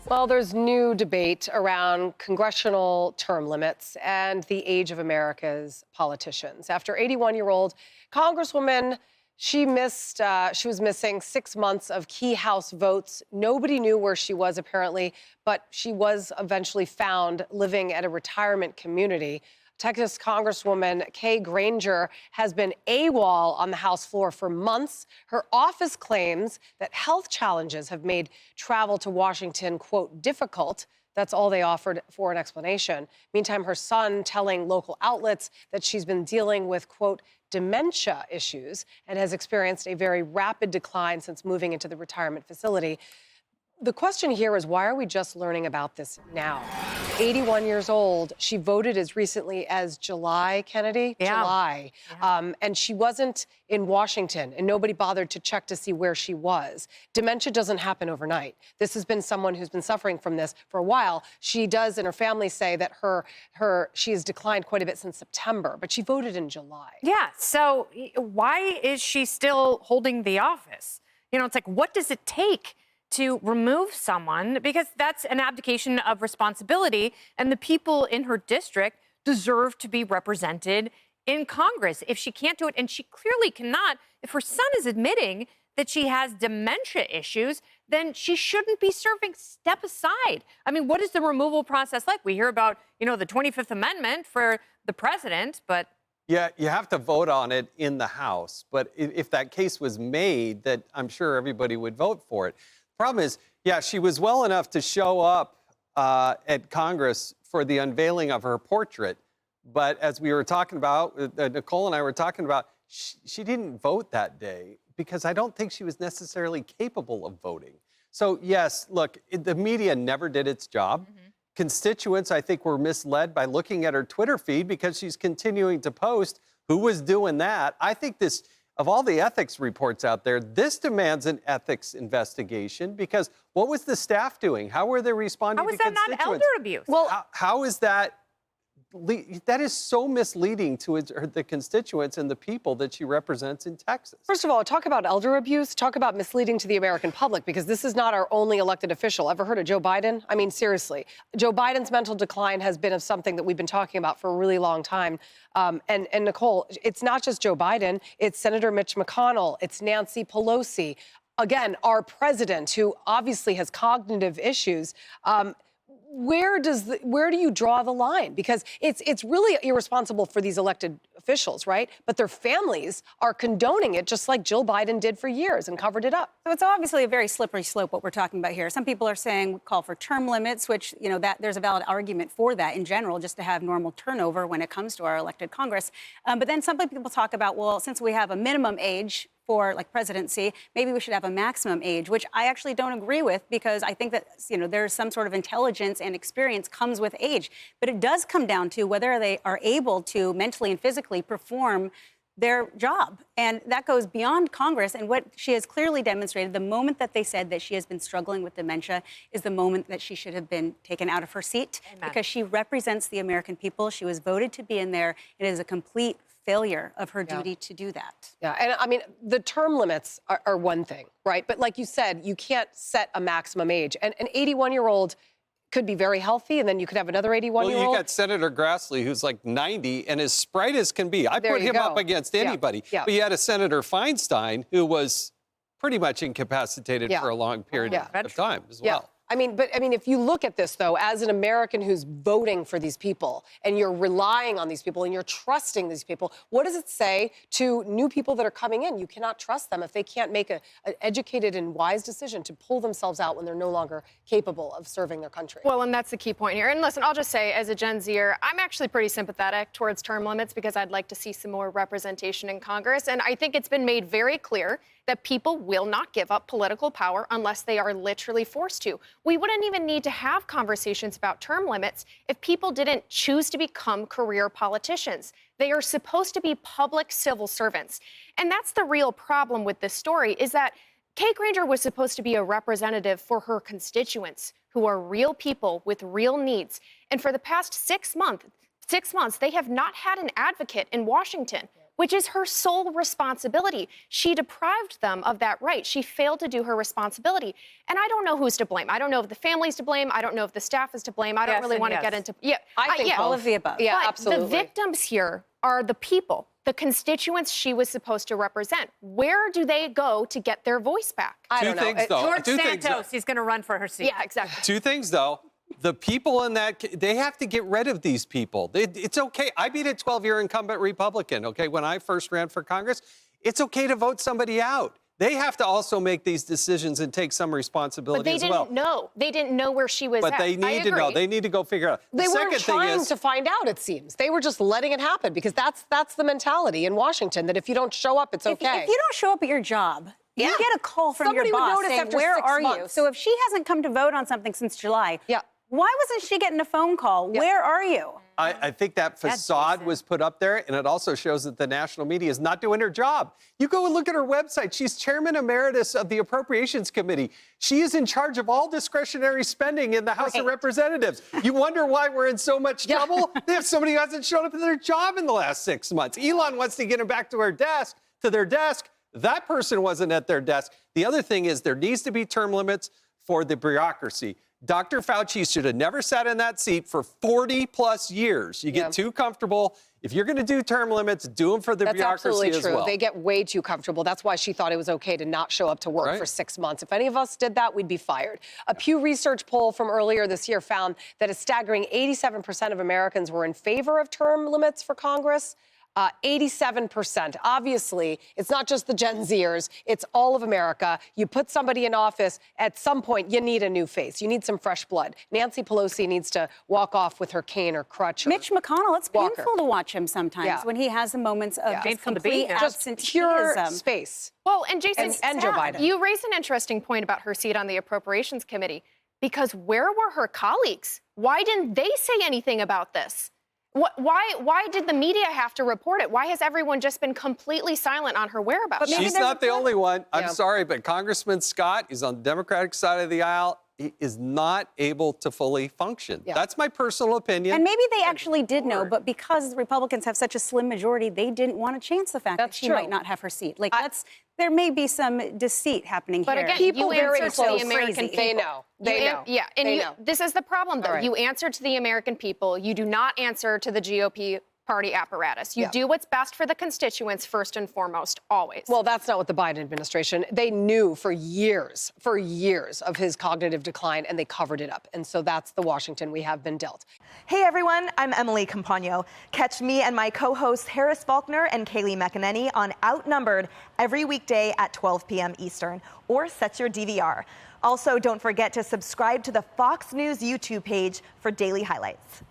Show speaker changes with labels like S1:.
S1: Well, there's new debate around congressional term limits and the age of America's politicians. After 81-year-old Congresswoman, she was missing 6 months of key House votes. Nobody knew where she was, apparently, but she was eventually found living at a retirement community. Texas Congresswoman Granger has been AWOL on the House floor for months. Her office claims that health challenges have made travel to Washington, quote, difficult. That's all they offered for an explanation. Meantime, her son telling local outlets that she's been dealing with, quote, dementia issues and has experienced a very rapid decline since moving into the retirement facility. The question here is, why are we just learning about this now? 81 years old. She voted as recently as July, Kennedy?
S2: Yeah.
S1: July.
S2: Yeah.
S1: And she wasn't in Washington, and nobody bothered to check to see where she was. Dementia doesn't happen overnight. This has been someone who's been suffering from this for a while. She does, and her family say that she has declined quite a bit since September, but she voted in July.
S2: Yeah, so why is she still holding the office? You know, it's like, what does it take to remove someone? Because that's an abdication of responsibility, and the people in her district deserve to be represented in Congress. If she can't do it, and she clearly cannot, if her son is admitting that she has dementia issues, then she shouldn't be serving. Step aside. I mean, what is the removal process like? We hear about, the 25th Amendment for the president, but...
S3: Yeah, you have to vote on it in the House. But if that case was made, that I'm sure everybody would vote for it. Problem is, yeah, she was well enough to show up at Congress for the unveiling of her portrait. But as we were talking about, Nicole and I were talking about, she didn't vote that day because I don't think she was necessarily capable of voting. So, yes, look, the media never did its job. Mm-hmm. Constituents, I think, were misled by looking at her Twitter feed because she's continuing to post. Who was doing that? I think this... Of all the ethics reports out there, this demands an ethics investigation because what was the staff doing? How were they responding to constituents?
S2: How is that not elder abuse?
S3: Well, how is that? That is so misleading to the constituents and the people that she represents in Texas.
S1: First of all, talk about elder abuse, talk about misleading to the American public, because this is not our only elected official. Ever heard of Joe Biden? I mean, seriously. Joe Biden's mental decline has been something that we've been talking about for a really long time. And Nicole, it's not just Joe Biden. It's Senator Mitch McConnell. It's Nancy Pelosi. Again, our president, who obviously has cognitive issues. Where do you draw the line? Because it's really irresponsible for these elected officials, right? But their families are condoning it, just like Jill Biden did for years and covered it up.
S4: So it's obviously a very slippery slope what we're talking about here. Some people are saying call for term limits, which, that there's a valid argument for that in general, just to have normal turnover when it comes to our elected Congress. But then some people talk about, well, since we have a minimum age for presidency, maybe we should have a maximum age, which I actually don't agree with, because I think that, there's some sort of intelligence and experience comes with age. But it does come down to whether they are able to mentally and physically perform their job. And that goes beyond Congress. And what she has clearly demonstrated, the moment that they said that she has been struggling with dementia is the moment that she should have been taken out of her seat. Amen. Because she represents the American people. She was voted to be in there. It is a complete failure of her duty to do that.
S1: Yeah, and I mean, the term limits are one thing, right? But like you said, you can't set a maximum age. And an 81-year-old could be very healthy, and then you could have another 81-year-old.
S3: Well, you got Senator Grassley, who's like 90 and as spry as can be. I put him up against anybody. Yeah. But you had a Senator Feinstein who was pretty much incapacitated for a long period of time as well.
S1: I mean, if you look at this, though, as an American who's voting for these people, and you're relying on these people, and you're trusting these people, what does it say to new people that are coming in? You cannot trust them if they can't make an educated and wise decision to pull themselves out when they're no longer capable of serving their country.
S5: Well, and that's the key point here. And listen, I'll just say, as a Gen Zer, I'm actually pretty sympathetic towards term limits because I'd like to see some more representation in Congress. And I think it's been made very clear that people will not give up political power unless they are literally forced to. We wouldn't even need to have conversations about term limits if people didn't choose to become career politicians. They are supposed to be public civil servants. And that's the real problem with this story, is that Granger was supposed to be a representative for her constituents, who are real people with real needs. And for the past 6 months, they have not had an advocate in Washington. which is her sole responsibility. She deprived them of that right. She failed to do her responsibility. And I don't know who's to blame. I don't know if the family's to blame. I don't know if the staff is to blame. I don't really want to get into... Yeah,
S1: I think
S4: all of the above.
S1: Yeah,
S5: but
S1: absolutely.
S5: the victims here are the people, the constituents she was supposed to represent. Where do they go to get their voice back?
S1: I don't know.
S3: Two things, though.
S2: George
S3: Two things, though.
S2: Santos, he's going to run for her seat.
S5: Yeah, exactly.
S3: Two things, though. The people in that, they have to get rid of these people. It's okay. I beat a 12-year incumbent Republican, okay, when I first ran for Congress. It's okay to vote somebody out. They have to also make these decisions and take some responsibility as well.
S5: But they didn't know. They didn't know where she was at.
S3: But they need to know. They need to go figure it out.
S1: They weren't trying to find out, it seems. They were just letting it happen because that's the mentality in Washington, that if you don't show up, it's okay.
S4: If you don't show up at your job,
S1: Yeah.
S4: you get a call from
S1: Somebody
S4: your
S1: would
S4: boss
S1: notice
S4: saying,
S1: after
S4: where
S1: 6
S4: are you?
S1: months.
S4: So if she hasn't come to vote on something since July,
S1: Yeah.
S4: why wasn't she getting a phone call?
S1: Yeah.
S4: Where are you?
S3: I think that facade was put up there, and it also shows that the national media is not doing her job. You go and look at her website. She's chairman emeritus of the Appropriations Committee. She is in charge of all discretionary spending in the House of Representatives. You wonder why we're in so much trouble? They have somebody who hasn't shown up at their job in the last 6 months. Elon wants to get them back to their desk. That person wasn't at their desk. The other thing is there needs to be term limits for the bureaucracy. Dr. Fauci should have never sat in that seat for 40-plus years. You get too comfortable. If you're going to do term limits, do them for the bureaucracy as well.
S1: That's absolutely true. They get way too comfortable. That's why she thought it was okay to not show up to work for 6 months. If any of us did that, we'd be fired. A Pew Research poll from earlier this year found that a staggering 87% of Americans were in favor of term limits for Congress. 87%. Obviously, it's not just the Gen Zers, it's all of America. You put somebody in office, at some point, you need a new face. You need some fresh blood. Nancy Pelosi needs to walk off with her cane or crutch.
S4: Mitch McConnell, it's
S1: Walker.
S4: painful to watch him sometimes when he has the moments of just complete absenteeism.
S1: Just pure space.
S5: Well, and Jason,
S1: and Joe Biden.
S5: You raised an interesting point about her seat on the Appropriations Committee, because where were her colleagues? Why didn't they say anything about this? Why did the media have to report it? Why has everyone just been completely silent on her whereabouts?
S3: She's not the only one. I'm sorry, but Congressman Scott is on the Democratic side of the aisle. He is not able to fully function. That's my personal opinion.
S4: And maybe they actually did know, but because the Republicans have such a slim majority, they didn't want to chance the fact that she might not have her seat. Like, there may be some deceit happening
S5: but
S4: here.
S5: Again,
S1: people
S5: you
S1: very
S5: answer to the American people.
S1: They know. They know.
S5: Yeah, and
S1: they know.
S5: This is the problem, though.
S1: Right.
S5: You answer to the American people. You do not answer to the GOP party apparatus. You do what's best for the constituents first and foremost, always.
S1: Well, that's not what the Biden administration, they knew for years of his cognitive decline, and they covered it up. And so that's the Washington we have been dealt.
S6: Hey everyone, I'm Emily Campagno. Catch me and my co-hosts Harris Faulkner and Kaylee McEnany on Outnumbered every weekday at 12 p.m. Eastern, or set your DVR. Also, don't forget to subscribe to the Fox News YouTube page for daily highlights.